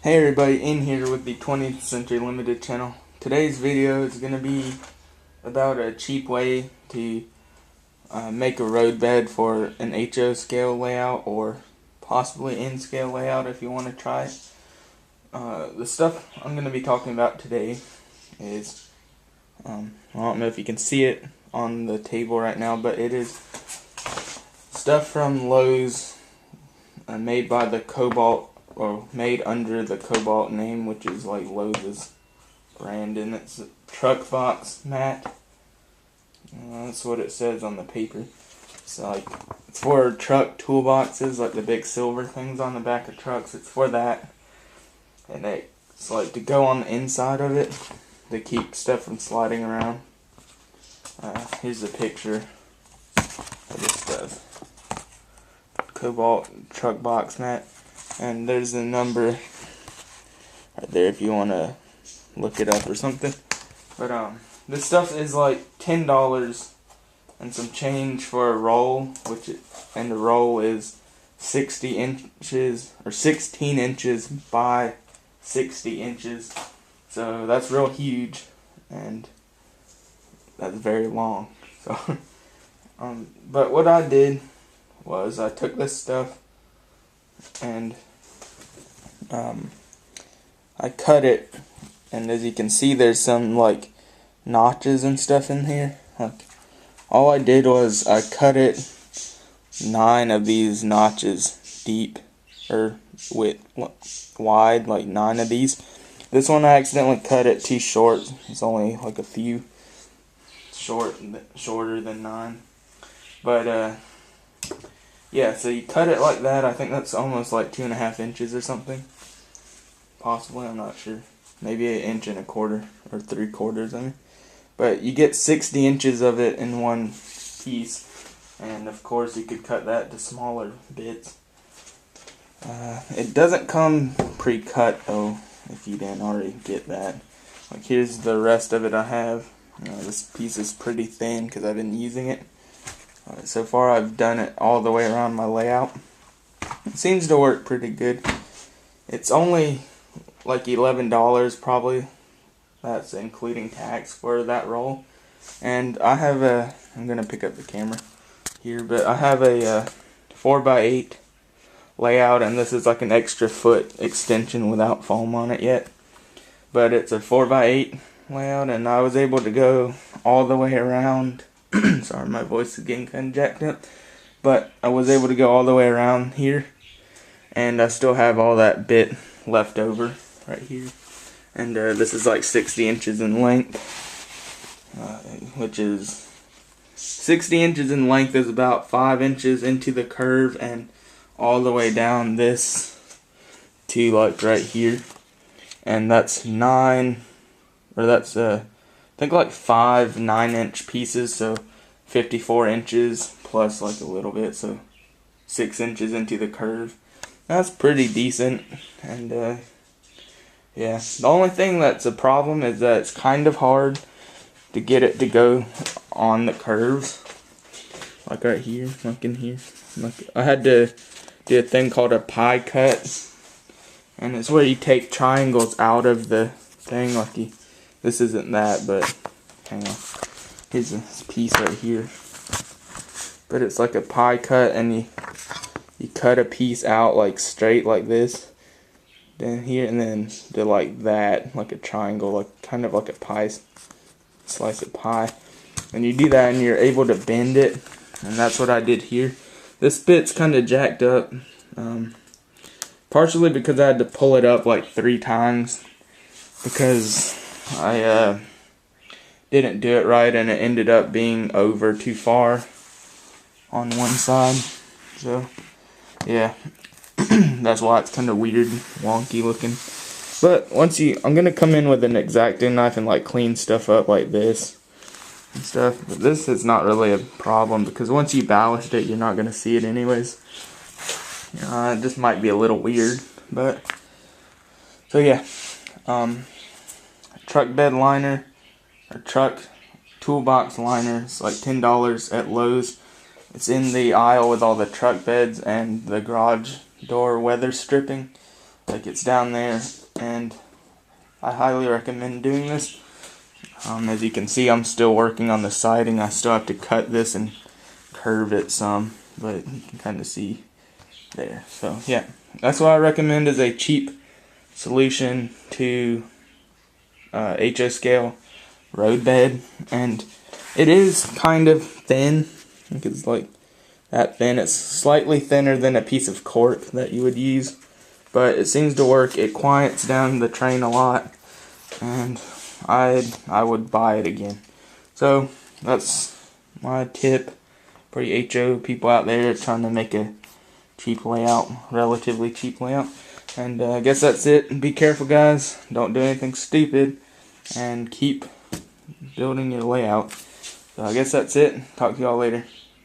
Hey everybody, in here with the 20th Century Limited channel. Today's video is going to be about a cheap way to make a road bed for an HO scale layout or possibly N scale layout if you want to try it. The stuff I'm going to be talking about today is, I don't know if you can see it on the table right now, but it is stuff from Lowe's made by the Cobalt, or made under the Cobalt name, which is like Lowe's brand, and it's a truck box mat. That's what it says on the paper. It's for truck toolboxes, like the big silver things on the back of trucks. It's for that, and it's like to go on the inside of it to keep stuff from sliding around. Here's a picture of this stuff. Cobalt truck box mat. And there's a number right there if you want to look it up or something. But this stuff is like $10 and some change for a roll, and the roll is 60 inches or 16 inches by 60 inches. So that's real huge, and that's very long. So, but what I did was I took this stuff and I cut it, and as you can see there's some like notches and stuff in here. Like, all I did was I cut it 9 of these notches deep, or wide, like 9 of these. This one I accidentally cut it too short. It's only like a few shorter than 9. But yeah, so you cut it like that. I think that's almost like 2.5 inches or something. Possibly, I'm not sure. Maybe 1.25 inches or 3/4. I mean, but you get 60 inches of it in one piece, and of course you could cut that to smaller bits. It doesn't come pre-cut though, if you didn't already get that. Like, here's the rest of it I have. This piece is pretty thin because I've been using it. So far I've done it all the way around my layout. It seems to work pretty good. It's only like $11 probably. That's including tax for that roll. And I have I'm going to pick up the camera here, but I have a 4x8 layout, and this is like an extra foot extension without foam on it yet. But it's a 4x8 layout, and I was able to go all the way around. Sorry, my voice is getting kind of jacked up. But I was able to go all the way around here, and I still have all that bit left over right here. And this is like 60 inches in length, which is 60 inches in length is about 5 inches into the curve, and all the way down this to like right here. And that's 9, or that's I think like 5 9-inch pieces, so 54 inches plus like a little bit, so 6 inches into the curve. That's pretty decent. And yeah, the only thing that's a problem is that it's kind of hard to get it to go on the curves, like right here, like in here. Like, I had to do a thing called a pie cut, and it's where you take triangles out of the thing. Like, this isn't that, but hang on. Here's this piece right here. But it's like a pie cut, and you cut a piece out like straight like this, then here, and then do like that, like a triangle, like kind of like a pie, slice of pie. And you do that, and you're able to bend it, and that's what I did here. This bit's kind of jacked up, partially because I had to pull it up like 3 times because I didn't do it right, and it ended up being over too far on one side. So yeah, that's why it's kind of weird, wonky looking. But I'm gonna come in with an X-Acto knife and like clean stuff up like this and stuff. But this is not really a problem because once you ballast it, you're not gonna see it anyways. It just might be a little weird, but so yeah. Truck bed liner, or truck toolbox liner. It's like $10 at Lowe's. It's in the aisle with all the truck beds and the garage door weather stripping. like it's down there, and I highly recommend doing this. As you can see, I'm still working on the siding. I still have to cut this and curve it some, but you can kind of see there. So yeah, that's what I recommend as a cheap solution to HO scale Roadbed. And it is kind of thin. I think it's like that thin. It's slightly thinner than a piece of cork that you would use, but it seems to work. It quiets down the train a lot, and I would buy it again. So that's my tip for you HO people out there trying to make a cheap layout, relatively cheap layout. And I guess that's it. Be careful, guys. Don't do anything stupid, and keep building your layout. So I guess that's it. Talk to y'all later.